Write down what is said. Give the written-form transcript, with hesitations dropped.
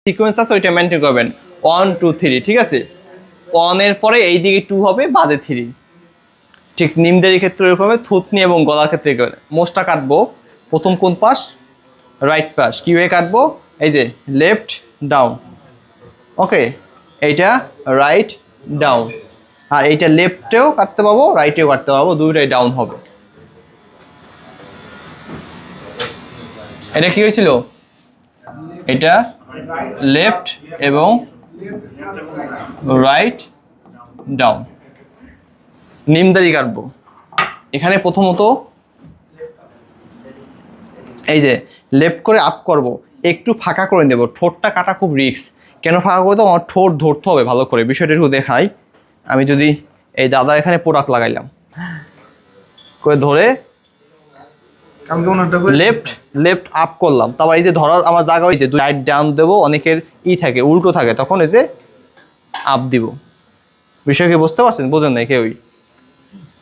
sequence আছে ওইটা maintain করবেন 1 2 3 ঠিক আছে 1 এর পরে এই দিকে 2 হবে বাজে 3 ঠিক নিমদারির ক্ষেত্রে এরকম হবে থুতনি এবং গলার ক্ষেত্রে মোস্টটা কাটবো প্রথম কোন পাশ রাইট পাশ কিভাবে কাটবো এই যে লেফট ডাউন ওকে এইটা রাইট ডাউন আর এইটা লেফটেও কাটতে পারবো রাইটেও কাটতে পারবো দুইটাই ডাউন হবে এটা কি হয়েছিল এটা লেফট এবং রাইট ডাউন নিমদারি কাটবো এখানে প্রথমত এই যে লেফট করে আপ করব একটু ফাঁকা করে দেব ঠোঁটটা কাটা খুব রিস্ক কেন ফাঁকা করে দেবো আমার ঠোঁট ধরতে হবে ভালো করে বিষয়টা একটু দেখাই আমি যদি এই দাদা এখানে প্রোডাক্ট লাগাইলাম করে ধরে লেফট আপ করলাম তারপর এই যে ধরার আমার জায়গা হয়েছে রাইট ডাউন দেবো অনেকের থাকে উল্টো থাকে তখন এই যে আপ দিব বিষয় কি বুঝতে পারছেন বোঝেন না কেউই